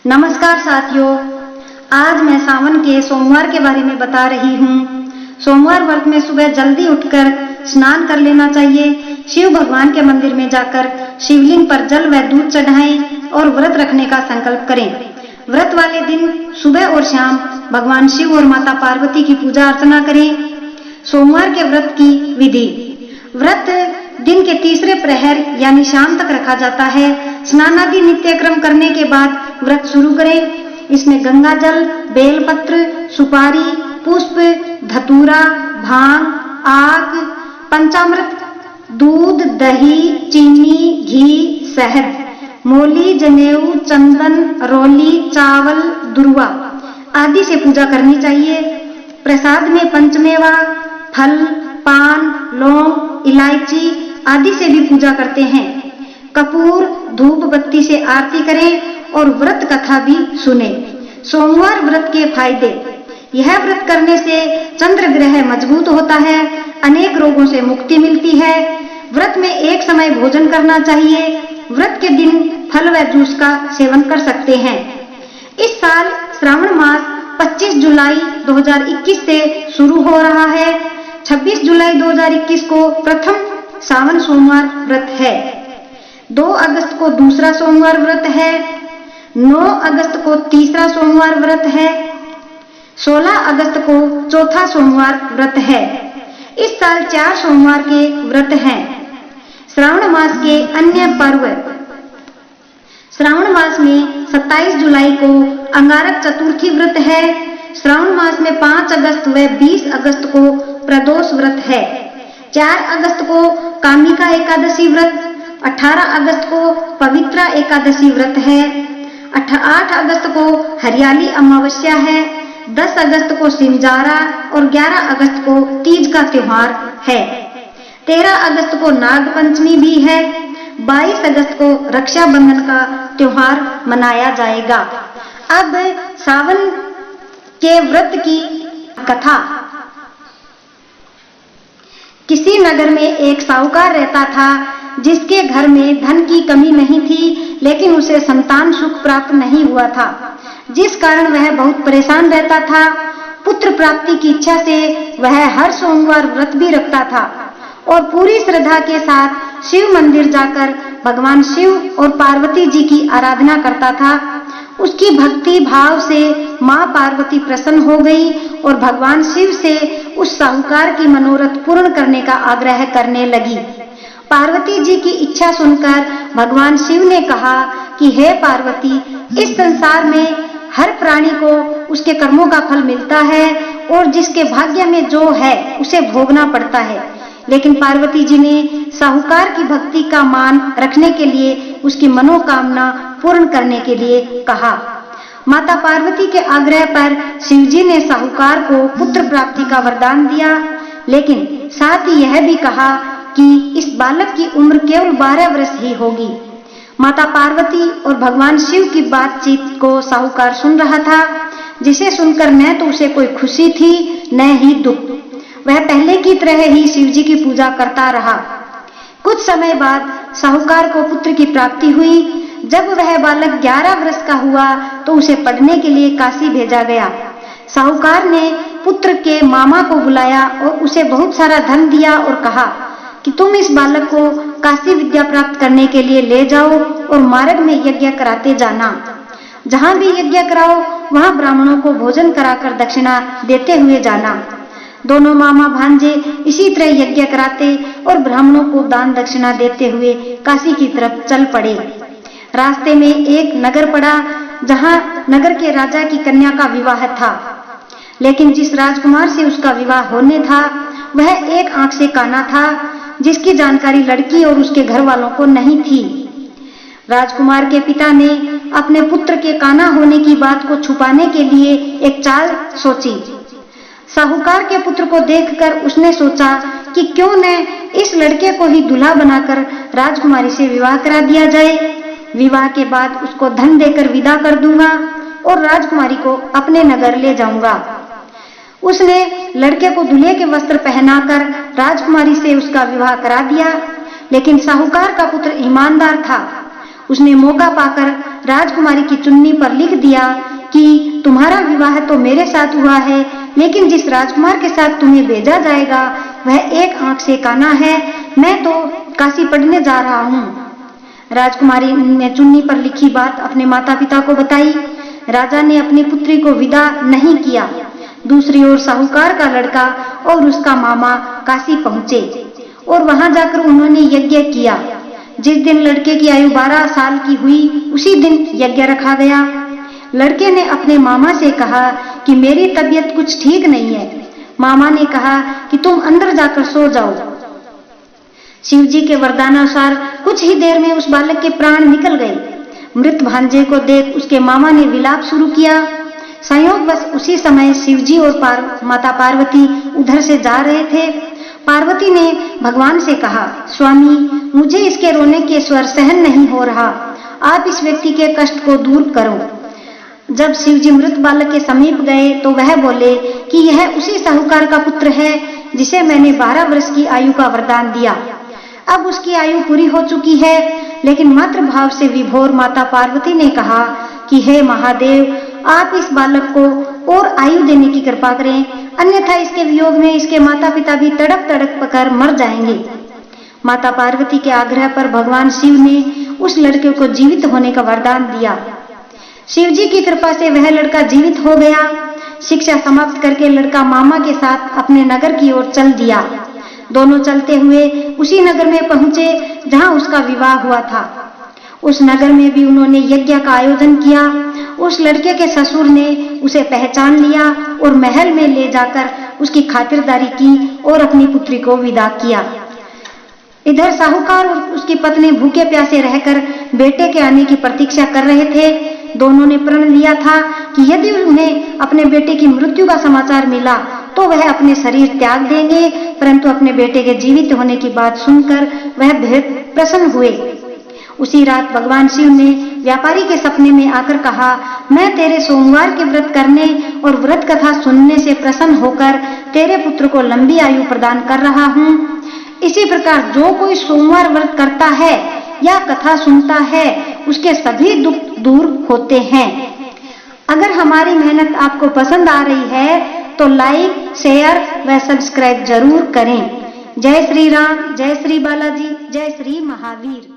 नमस्कार साथियों, आज मैं सावन के सोमवार के बारे में बता रही हूँ। सोमवार व्रत में सुबह जल्दी उठकर स्नान कर लेना चाहिए। शिव भगवान के मंदिर में जाकर शिवलिंग पर जल व दूध चढ़ाएं और व्रत रखने का संकल्प करें। व्रत वाले दिन सुबह और शाम भगवान शिव और माता पार्वती की पूजा अर्चना करें। सोमवार के व्रत की विधि। व्रत दिन के तीसरे प्रहर यानी शाम तक रखा जाता है। स्नान आदि नित्यक्रम करने के बाद व्रत शुरू करें। इसमें गंगा जल, बेलपत्र, सुपारी, पुष्प, धतूरा, भांग, आग, पंचामृत, दूध, दही, चीनी, घी, शहद, मोली, जनेऊ, चंदन, रोली, चावल, दुर्वा आदि से पूजा करनी चाहिए। प्रसाद में पंचमेवा, फल, पान, लौंग, इलायची आदि से भी पूजा करते हैं। कपूर, धूप बत्ती से आरती करें और व्रत कथा भी सुने। सोमवार व्रत के फायदे। यह व्रत करने से चंद्र ग्रह मजबूत होता है, अनेक रोगों से मुक्ति मिलती है। व्रत में एक समय भोजन करना चाहिए। व्रत के दिन फल व जूस का सेवन कर सकते हैं। इस साल श्रावण मास 25 जुलाई 2021 से शुरू हो रहा है। 26 जुलाई 2021 को प्रथम सावन सोमवार व्रत है। 2 अगस्त को दूसरा सोमवार व्रत है। 9 अगस्त को तीसरा सोमवार व्रत है। 16 अगस्त को चौथा सोमवार व्रत है। इस साल 4 सोमवार के व्रत हैं। श्रावण मास के अन्य पर्व। श्रावण मास में 27 जुलाई को अंगारक चतुर्थी व्रत है। श्रावण मास में 5 अगस्त व 20 अगस्त को प्रदोष व्रत है। 4 अगस्त को कामिका एकादशी व्रत, 18 अगस्त को पवित्रा एकादशी व्रत है। 8 अगस्त को हरियाली अमावस्या है। 10 अगस्त को सिंजारा और 11 अगस्त को तीज का त्योहार है। 13 अगस्त को नाग पंचमी भी है। 22 अगस्त को रक्षाबंधन का त्योहार मनाया जाएगा। अब सावन के व्रत की कथा। किसी नगर में एक साहूकार रहता था, जिसके घर में धन की कमी नहीं थी, लेकिन उसे संतान सुख प्राप्त नहीं हुआ था, जिस कारण वह बहुत परेशान रहता था। पुत्र प्राप्ति की इच्छा से वह हर सोमवार व्रत भी रखता था और पूरी श्रद्धा के साथ शिव मंदिर जाकर भगवान शिव और पार्वती जी की आराधना करता था। उसकी भक्ति भाव से मां पार्वती प्रसन्न हो गई और भगवान शिव से उस साहूकार की मनोरथ पूर्ण करने का आग्रह करने लगी। पार्वती जी की इच्छा सुनकर भगवान शिव ने कहा कि हे पार्वती, इस संसार में हर प्राणी को उसके कर्मों का फल मिलता है और जिसके भाग्य में जो है उसे भोगना पड़ता है। लेकिन पार्वती जी ने साहूकार की भक्ति का मान रखने के लिए उसकी मनोकामना पूर्ण करने के लिए कहा। माता पार्वती के आग्रह पर शिवजी ने साहूकार को पुत्र प्राप्ति का वरदान दिया, लेकिन साथ ही यह भी कहा कि इस बालक की उम्र केवल 12 वर्ष ही होगी। माता पार्वती और भगवान शिव की बातचीत को साहूकार सुन रहा था, जिसे सुनकर न तो उसे कोई खुशी थी न ही दुख। वह पहले की तरह ही शिवजी की पूजा करता रहा। कुछ समय बाद साहूकार को पुत्र की प्राप्ति हुई। जब वह बालक 11 वर्ष का हुआ तो उसे पढ़ने के लिए काशी भेजा गया। साहूकार ने पुत्र के मामा को बुलाया और उसे बहुत सारा धन दिया और कहा कि तुम इस बालक को काशी विद्या प्राप्त करने के लिए ले जाओ और मार्ग में यज्ञ कराते जाना। जहां भी यज्ञ कराओ वहां ब्राह्मणों को भोजन कराकर दक्षिणा देते हुए जाना। दोनों मामा भांजे इसी तरह यज्ञ कराते और ब्राह्मणों को दान दक्षिणा देते हुए काशी की तरफ चल पड़े। रास्ते में एक नगर पड़ा, जहां नगर के राजा की कन्या का विवाह था, लेकिन जिस राजकुमार से उसका विवाह होने था वह एक आंख से काना था, जिसकी जानकारी लड़की और उसके घर वालों को नहीं थी। राजकुमार के पिता ने अपने पुत्र के काना होने की बात को छुपाने के लिए एक चाल सोची। साहूकार के पुत्र को देखकर उसने सोचा कि क्यों न इस लड़के को ही दूल्हा बनाकर राजकुमारी से विवाह करा दिया जाए। विवाह के बाद उसको धन देकर विदा कर दूंगा और राजकुमारी को अपने नगर ले जाऊंगा। उसने लड़के को दूल्हे के वस्त्र पहनाकर राजकुमारी से उसका विवाह करा दिया, लेकिन साहूकार का पुत्र ईमानदार था। उसने मौका पाकर राजकुमारी की चुन्नी पर लिख दिया कि तुम्हारा विवाह तो मेरे साथ हुआ है, लेकिन जिस राजकुमार के साथ तुम्हें भेजा जाएगा वह एक आंख से काना है। मैं तो काशी पढ़ने जा रहा हूँ। राजकुमारी ने चुन्नी पर लिखी बात अपने माता पिता को बताई। राजा ने अपनी पुत्री को विदा नहीं किया। दूसरी ओर साहूकार का लड़का और उसका मामा काशी पहुंचे और वहां जाकर उन्होंने यज्ञ किया। जिस दिन लड़के की आयु 12 साल की हुई उसी दिन यज्ञ रखा गया। लड़के ने अपने मामा से कहा कि मेरी तबीयत कुछ ठीक नहीं है। मामा ने कहा कि तुम अंदर जाकर सो जाओ। शिवजी के वरदानुसार कुछ ही देर में उस बालक के प्राण निकल गए। मृत भांजे को देख उसके मामा ने विलाप शुरू किया। संयोगवश उसी समय शिवजी और माता पार्वती उधर से जा रहे थे। पार्वती ने भगवान से कहा, स्वामी, मुझे इसके रोने के स्वर सहन नहीं हो रहा, आप इस व्यक्ति के कष्ट को दूर करो। जब शिवजी मृत बालक के समीप गए तो वह बोले कि यह उसी साहूकार का पुत्र है जिसे मैंने 12 वर्ष की आयु का वरदान दिया। अब उसकी आयु पूरी हो चुकी है, लेकिन मातृ भाव से विभोर माता पार्वती ने कहा कि हे महादेव, आप इस बालक को और आयु देने की कृपा करें, अन्यथा इसके वियोग में इसके माता पिता भी तड़प तड़प कर मर जाएंगे। माता पार्वती के आग्रह पर भगवान शिव ने उस लड़के को जीवित होने का वरदान दिया। शिवजी की कृपा से वह लड़का जीवित हो गया। शिक्षा समाप्त करके लड़का मामा के साथ अपने नगर की ओर चल दिया। दोनों चलते हुए उसी नगर में पहुंचे जहां उसका विवाह हुआ था। उस नगर में भी उन्होंने यज्ञ का आयोजन किया। उस लड़के के ससुर ने उसे पहचान लिया और महल में ले जाकर उसकी खातिरदारी की और अपनी पुत्री को विदा किया। इधर साहूकार और उसकी पत्नी भूखे प्यासे रहकर बेटे के आने की प्रतीक्षा कर रहे थे। दोनों ने प्रण लिया था कि यदि उन्हें अपने बेटे की मृत्यु का समाचार मिला तो वह अपने शरीर त्याग देंगे, परंतु अपने बेटे के जीवित होने की बात सुनकर वह बेहद प्रसन्न हुए। उसी रात भगवान शिव ने व्यापारी के सपने में आकर कहा, मैं तेरे सोमवार के व्रत करने और व्रत कथा सुनने से प्रसन्न होकर तेरे पुत्र को लंबी आयु प्रदान कर रहा हूँ। इसी प्रकार जो कोई सोमवार व्रत करता है या कथा सुनता है उसके सभी दुख दूर होते हैं। अगर हमारी मेहनत आपको पसंद आ रही है तो लाइक, शेयर व सब्सक्राइब जरूर करें। जय श्री राम, जय श्री बालाजी, जय श्री महावीर।